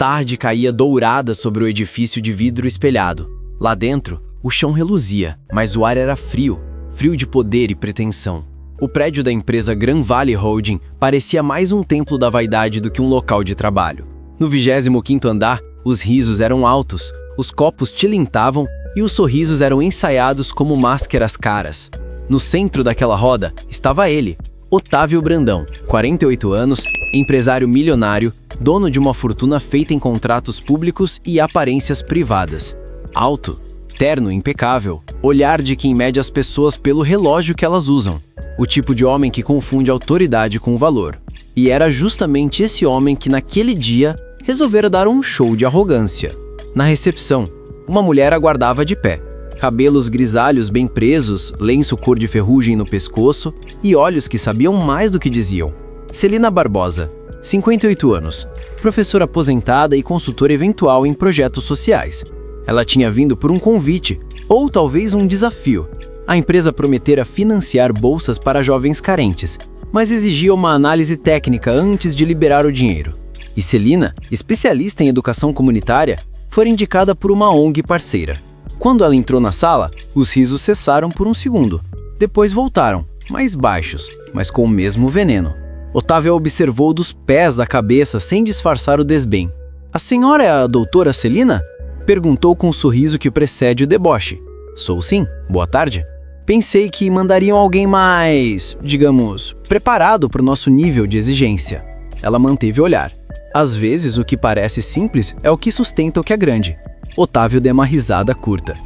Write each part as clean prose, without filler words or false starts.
tarde caía dourada sobre o edifício de vidro espelhado. Lá dentro, o chão reluzia, mas o ar era frio, frio de poder e pretensão. O prédio da empresa Grand Valley Holding parecia mais um templo da vaidade do que um local de trabalho. No 25º andar, os risos eram altos, os copos tilintavam e os sorrisos eram ensaiados como máscaras caras. No centro daquela roda estava ele, Otávio Brandão, 48 anos, empresário milionário, dono de uma fortuna feita em contratos públicos e aparências privadas. Alto, terno impecável, olhar de quem mede as pessoas pelo relógio que elas usam. O tipo de homem que confunde autoridade com valor. E era justamente esse homem que naquele dia resolvera dar um show de arrogância. Na recepção, uma mulher aguardava de pé. Cabelos grisalhos bem presos, lenço cor de ferrugem no pescoço e olhos que sabiam mais do que diziam. Celina Barbosa, 58 anos, professora aposentada e consultora eventual em projetos sociais. Ela tinha vindo por um convite, ou talvez um desafio. A empresa prometera financiar bolsas para jovens carentes, mas exigia uma análise técnica antes de liberar o dinheiro. E Celina, especialista em educação comunitária, foi indicada por uma ONG parceira. Quando ela entrou na sala, os risos cessaram por um segundo. Depois voltaram, mais baixos, mas com o mesmo veneno. Otávio a observou dos pés à cabeça sem disfarçar o desdém. "A senhora é a doutora Celina?" Perguntou com o sorriso que precede o deboche. "Sou sim, boa tarde." "Pensei que mandariam alguém mais, digamos, preparado para o nosso nível de exigência." Ela manteve o olhar. Às vezes o que parece simples é o que sustenta o que é grande. Otávio deu uma risada curta.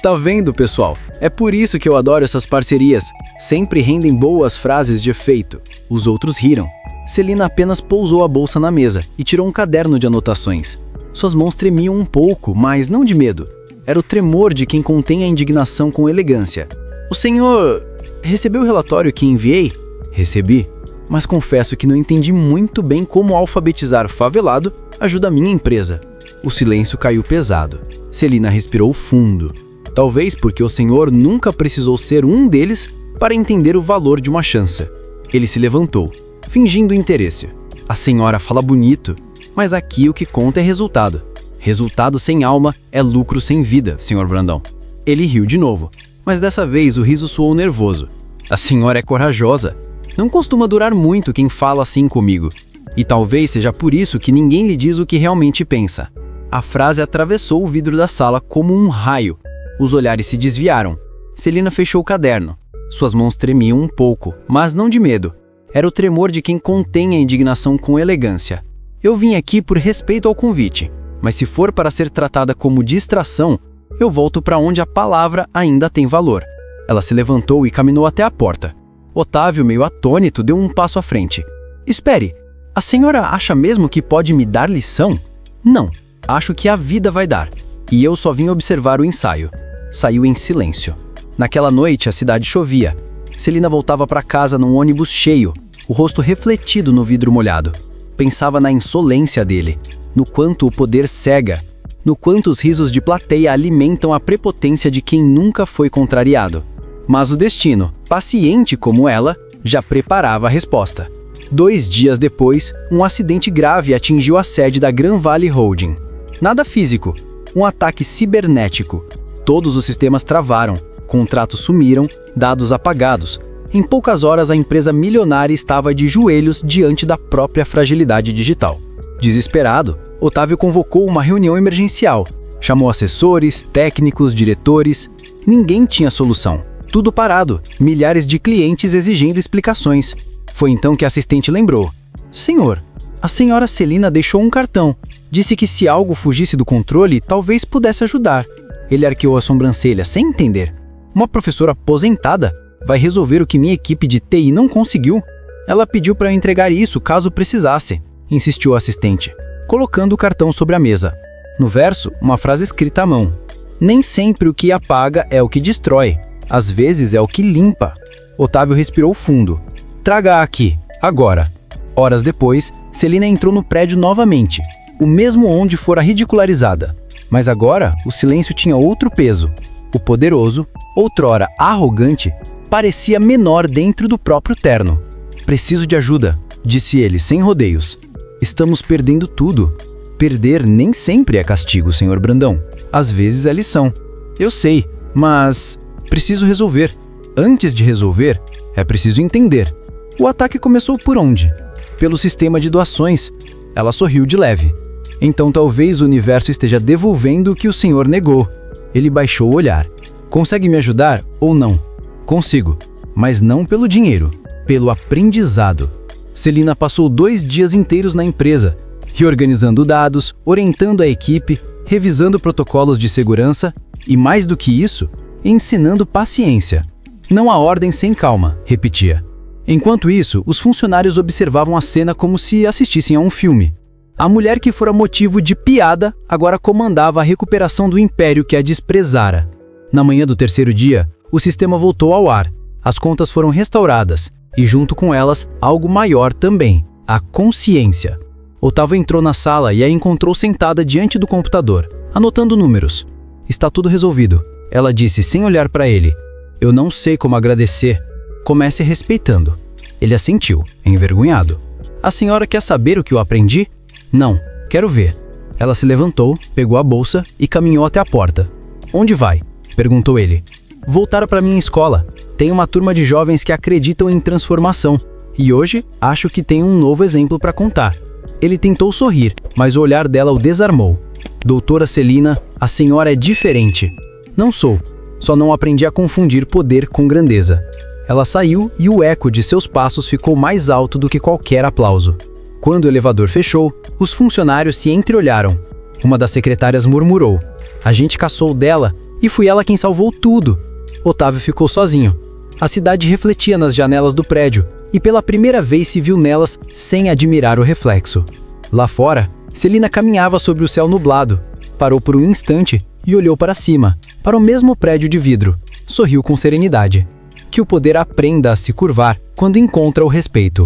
"Tá vendo, pessoal? É por isso que eu adoro essas parcerias. Sempre rendem boas frases de efeito." Os outros riram. Celina apenas pousou a bolsa na mesa e tirou um caderno de anotações. Suas mãos tremiam um pouco, mas não de medo. Era o tremor de quem contém a indignação com elegância. "O senhor recebeu o relatório que enviei?" "Recebi, mas confesso que não entendi muito bem como alfabetizar favelado ajuda a minha empresa." O silêncio caiu pesado. Celina respirou fundo. Talvez porque o senhor nunca precisou ser um deles para entender o valor de uma chance. Ele se levantou, fingindo interesse. "A senhora fala bonito, mas aqui o que conta é resultado. Resultado sem alma é lucro sem vida, senhor Brandão." Ele riu de novo, mas dessa vez o riso soou nervoso. "A senhora é corajosa. Não costuma durar muito quem fala assim comigo. E talvez seja por isso que ninguém lhe diz o que realmente pensa." A frase atravessou o vidro da sala como um raio. Os olhares se desviaram. Celina fechou o caderno. Suas mãos tremiam um pouco, mas não de medo. Era o tremor de quem contém a indignação com elegância. "Eu vim aqui por respeito ao convite, mas se for para ser tratada como distração, eu volto para onde a palavra ainda tem valor." Ela se levantou e caminhou até a porta. Otávio, meio atônito, deu um passo à frente. "Espere, a senhora acha mesmo que pode me dar lição?" "Não, acho que a vida vai dar. E eu só vim observar o ensaio." Saiu em silêncio. Naquela noite a cidade chovia. Celina voltava para casa num ônibus cheio, o rosto refletido no vidro molhado. Pensava na insolência dele, no quanto o poder cega, no quanto os risos de plateia alimentam a prepotência de quem nunca foi contrariado. Mas o destino, paciente como ela, já preparava a resposta. 2 dias depois, um acidente grave atingiu a sede da Grand Valley Holding. Nada físico, um ataque cibernético. Todos os sistemas travaram, contratos sumiram, dados apagados. Em poucas horas a empresa milionária estava de joelhos diante da própria fragilidade digital. Desesperado, Otávio convocou uma reunião emergencial. Chamou assessores, técnicos, diretores. Ninguém tinha solução. Tudo parado, milhares de clientes exigindo explicações. Foi então que a assistente lembrou. "Senhor, a senhora Celina deixou um cartão. Disse que se algo fugisse do controle, talvez pudesse ajudar." Ele arqueou a sobrancelha, sem entender. "Uma professora aposentada vai resolver o que minha equipe de TI não conseguiu? Ela pediu para eu entregar isso caso precisasse", insistiu a assistente, colocando o cartão sobre a mesa. No verso, uma frase escrita à mão. "Nem sempre o que apaga é o que destrói. Às vezes é o que limpa." Otávio respirou fundo. "Traga aqui, agora." Horas depois, Celina entrou no prédio novamente, o mesmo onde fora ridicularizada. Mas agora, o silêncio tinha outro peso. O poderoso, outrora arrogante, parecia menor dentro do próprio terno. "Preciso de ajuda", disse ele, sem rodeios. Estamos perdendo tudo. Perder nem sempre é castigo, Sr. Brandão. Às vezes é lição. Eu sei, mas preciso resolver. Antes de resolver, é preciso entender. O ataque começou por onde? Pelo sistema de doações. Ela sorriu de leve. Então talvez o universo esteja devolvendo o que o senhor negou. Ele baixou o olhar. Consegue me ajudar ou não? Consigo, mas não pelo dinheiro, pelo aprendizado. Celina passou 2 dias inteiros na empresa, reorganizando dados, orientando a equipe, revisando protocolos de segurança e, mais do que isso, ensinando paciência. Não há ordem sem calma, repetia. Enquanto isso, os funcionários observavam a cena como se assistissem a um filme. A mulher que fora motivo de piada agora comandava a recuperação do império que a desprezara. Na manhã do 3º dia, o sistema voltou ao ar, as contas foram restauradas e, junto com elas, algo maior também, a consciência. Otávio entrou na sala e a encontrou sentada diante do computador, anotando números. Está tudo resolvido, ela disse sem olhar para ele. Eu não sei como agradecer. Comece respeitando. Ele assentiu, envergonhado. A senhora quer saber o que eu aprendi? Não, quero ver. Ela se levantou, pegou a bolsa e caminhou até a porta. Onde vai? Perguntou ele. Voltar para minha escola. Tem uma turma de jovens que acreditam em transformação. E hoje acho que tem um novo exemplo para contar. Ele tentou sorrir, mas o olhar dela o desarmou. Doutora Celina, a senhora é diferente. Não sou. Só não aprendi a confundir poder com grandeza. Ela saiu e o eco de seus passos ficou mais alto do que qualquer aplauso. Quando o elevador fechou, os funcionários se entreolharam. Uma das secretárias murmurou. A gente caçou dela e foi ela quem salvou tudo. Otávio ficou sozinho. A cidade refletia nas janelas do prédio e pela primeira vez se viu nelas sem admirar o reflexo. Lá fora, Celina caminhava sobre o céu nublado. Parou por um instante e olhou para cima, para o mesmo prédio de vidro. Sorriu com serenidade. Que o poder aprenda a se curvar quando encontra o respeito.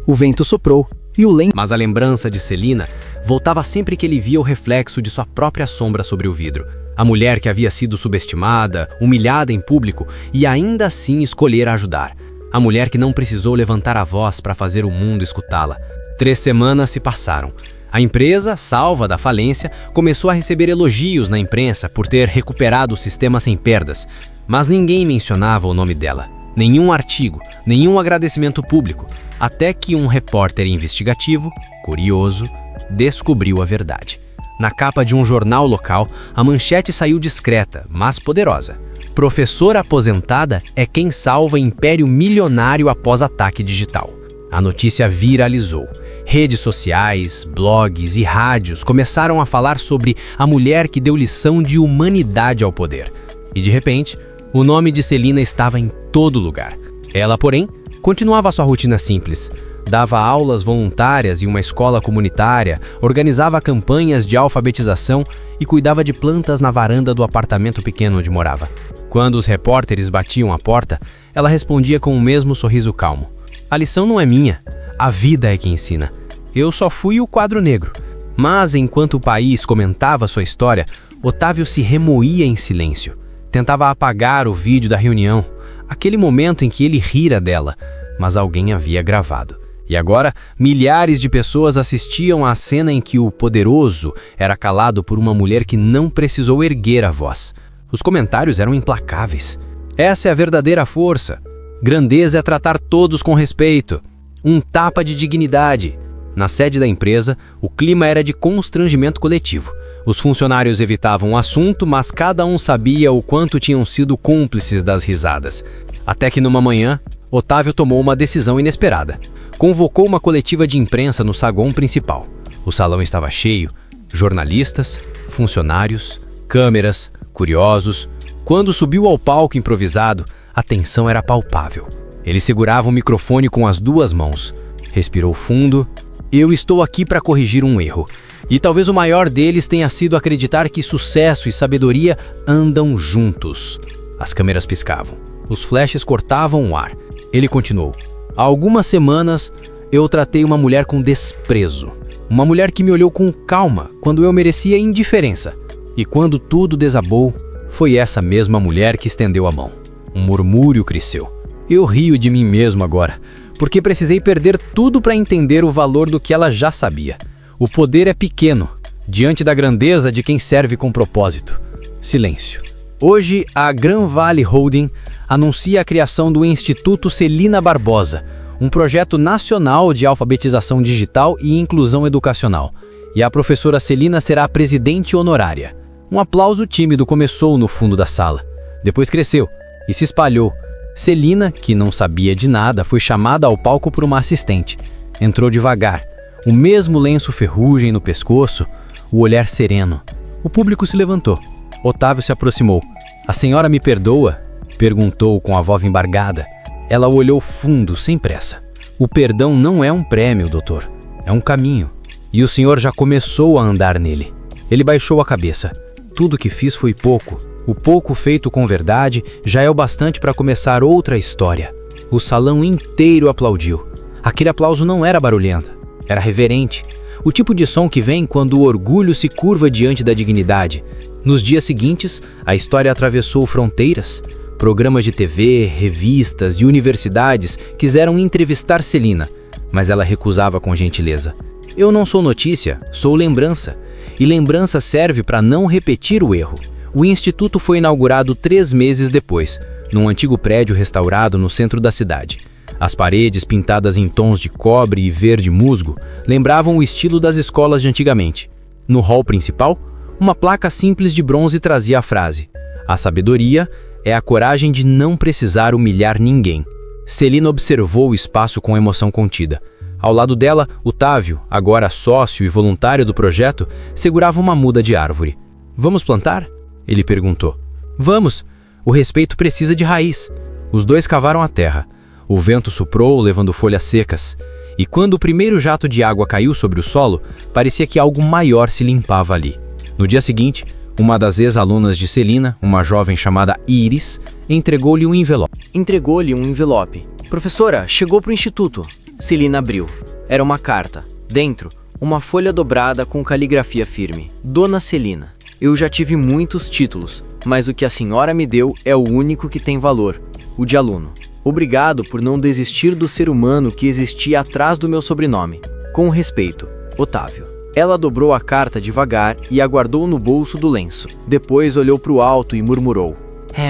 O vento soprou e o lenço... Mas a lembrança de Celina voltava sempre que ele via o reflexo de sua própria sombra sobre o vidro. A mulher que havia sido subestimada, humilhada em público e ainda assim escolher ajudar. A mulher que não precisou levantar a voz para fazer o mundo escutá-la. 3 semanas se passaram. A empresa, salva da falência, começou a receber elogios na imprensa por ter recuperado o sistema sem perdas. Mas ninguém mencionava o nome dela. Nenhum artigo, nenhum agradecimento público. Até que um repórter investigativo, curioso, descobriu a verdade. Na capa de um jornal local, a manchete saiu discreta, mas poderosa. Professora aposentada é quem salva império milionário após ataque digital. A notícia viralizou. Redes sociais, blogs e rádios começaram a falar sobre a mulher que deu lição de humanidade ao poder. E de repente, o nome de Celina estava em todo lugar. Ela, porém, continuava sua rotina simples. Dava aulas voluntárias em uma escola comunitária, organizava campanhas de alfabetização e cuidava de plantas na varanda do apartamento pequeno onde morava. Quando os repórteres batiam à porta, ela respondia com o mesmo sorriso calmo. A lição não é minha, a vida é que ensina. Eu só fui o quadro negro. Mas enquanto o país comentava sua história, Otávio se remoía em silêncio. Tentava apagar o vídeo da reunião, aquele momento em que ele rira dela, mas alguém havia gravado. E agora, milhares de pessoas assistiam à cena em que o poderoso era calado por uma mulher que não precisou erguer a voz. Os comentários eram implacáveis. Essa é a verdadeira força. Grandeza é tratar todos com respeito. Um tapa de dignidade. Na sede da empresa, o clima era de constrangimento coletivo. Os funcionários evitavam o assunto, mas cada um sabia o quanto tinham sido cúmplices das risadas. Até que numa manhã, Otávio tomou uma decisão inesperada. Convocou uma coletiva de imprensa no saguão principal. O salão estava cheio, jornalistas, funcionários, câmeras, curiosos. Quando subiu ao palco improvisado, a tensão era palpável. Ele segurava o microfone com as 2 mãos. Respirou fundo. Eu estou aqui para corrigir um erro. E talvez o maior deles tenha sido acreditar que sucesso e sabedoria andam juntos. As câmeras piscavam. Os flashes cortavam o ar. Ele continuou. Há algumas semanas, eu tratei uma mulher com desprezo. Uma mulher que me olhou com calma quando eu merecia indiferença. E quando tudo desabou, foi essa mesma mulher que estendeu a mão. Um murmúrio cresceu. Eu rio de mim mesmo agora, porque precisei perder tudo para entender o valor do que ela já sabia. O poder é pequeno, diante da grandeza de quem serve com propósito. Silêncio. Hoje, a Grand Valley Holding anuncia a criação do Instituto Celina Barbosa, um projeto nacional de alfabetização digital e inclusão educacional. E a professora Celina será a presidente honorária. Um aplauso tímido começou no fundo da sala. Depois cresceu e se espalhou. Celina, que não sabia de nada, foi chamada ao palco por uma assistente. Entrou devagar, o mesmo lenço ferrugem no pescoço, o olhar sereno. O público se levantou. Otávio se aproximou. "A senhora me perdoa?" perguntou com a voz embargada. Ela olhou fundo, sem pressa. "O perdão não é um prêmio, doutor. É um caminho. E o senhor já começou a andar nele." Ele baixou a cabeça. "Tudo que fiz foi pouco. O pouco feito com verdade já é o bastante para começar outra história." O salão inteiro aplaudiu. Aquele aplauso não era barulhento, era reverente. O tipo de som que vem quando o orgulho se curva diante da dignidade. Nos dias seguintes, a história atravessou fronteiras. Programas de TV, revistas e universidades quiseram entrevistar Celina, mas ela recusava com gentileza. "Eu não sou notícia, sou lembrança. E lembrança serve para não repetir o erro." O instituto foi inaugurado 3 meses depois, num antigo prédio restaurado no centro da cidade. As paredes, pintadas em tons de cobre e verde musgo, lembravam o estilo das escolas de antigamente. No hall principal, uma placa simples de bronze trazia a frase: "A sabedoria é a coragem de não precisar humilhar ninguém." Celina observou o espaço com emoção contida. Ao lado dela, Otávio, agora sócio e voluntário do projeto, segurava uma muda de árvore. "Vamos plantar?" ele perguntou. "Vamos. O respeito precisa de raiz." Os dois cavaram a terra. O vento soprou, levando folhas secas. E quando o primeiro jato de água caiu sobre o solo, parecia que algo maior se limpava ali. No dia seguinte, uma das ex-alunas de Celina, uma jovem chamada Iris, entregou-lhe um envelope. "Professora, chegou pro instituto." Celina abriu. Era uma carta. Dentro, uma folha dobrada com caligrafia firme. "Dona Celina, eu já tive muitos títulos, mas o que a senhora me deu é o único que tem valor, o de aluno. Obrigado por não desistir do ser humano que existia atrás do meu sobrenome. Com respeito, Otávio." Ela dobrou a carta devagar e a guardou no bolso do lenço. Depois olhou para o alto e murmurou: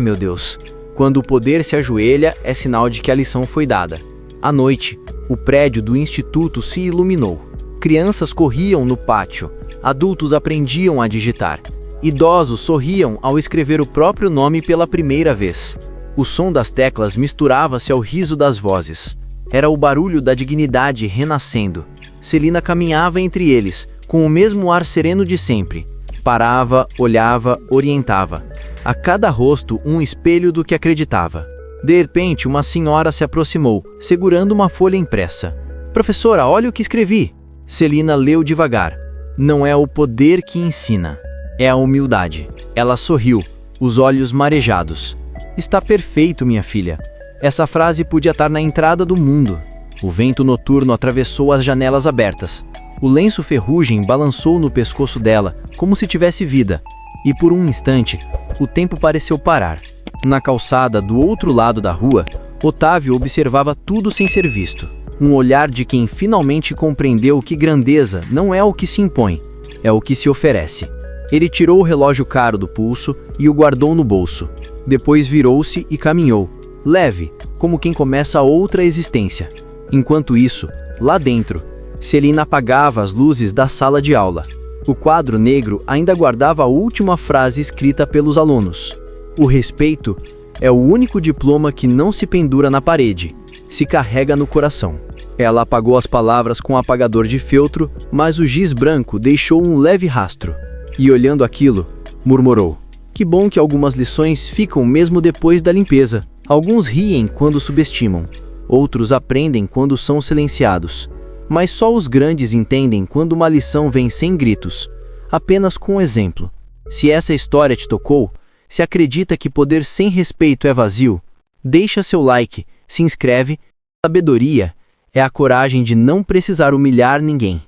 Meu Deus, quando o poder se ajoelha é sinal de que a lição foi dada." À noite, o prédio do instituto se iluminou. Crianças corriam no pátio, adultos aprendiam a digitar. Idosos sorriam ao escrever o próprio nome pela primeira vez. O som das teclas misturava-se ao riso das vozes. Era o barulho da dignidade renascendo. Celina caminhava entre eles, com o mesmo ar sereno de sempre. Parava, olhava, orientava. A cada rosto um espelho do que acreditava. De repente, uma senhora se aproximou, segurando uma folha impressa. "Professora, olha o que escrevi." Celina leu devagar. "Não é o poder que ensina, é a humildade." Ela sorriu, os olhos marejados. "Está perfeito, minha filha. Essa frase podia estar na entrada do mundo." O vento noturno atravessou as janelas abertas. O lenço ferrugem balançou no pescoço dela, como se tivesse vida. E por um instante, o tempo pareceu parar. Na calçada do outro lado da rua, Otávio observava tudo sem ser visto. Um olhar de quem finalmente compreendeu que grandeza não é o que se impõe, é o que se oferece. Ele tirou o relógio caro do pulso e o guardou no bolso. Depois virou-se e caminhou, leve, como quem começa outra existência. Enquanto isso, lá dentro, Celina apagava as luzes da sala de aula. O quadro negro ainda guardava a última frase escrita pelos alunos. O respeito é o único diploma que não se pendura na parede, se carrega no coração. Ela apagou as palavras com um apagador de feltro, mas o giz branco deixou um leve rastro. E olhando aquilo, murmurou: "Que bom que algumas lições ficam mesmo depois da limpeza. Alguns riem quando subestimam, outros aprendem quando são silenciados. Mas só os grandes entendem quando uma lição vem sem gritos, apenas com um exemplo. Se essa história te tocou, se acredita que poder sem respeito é vazio, deixa seu like, se inscreve. Sabedoria é a coragem de não precisar humilhar ninguém."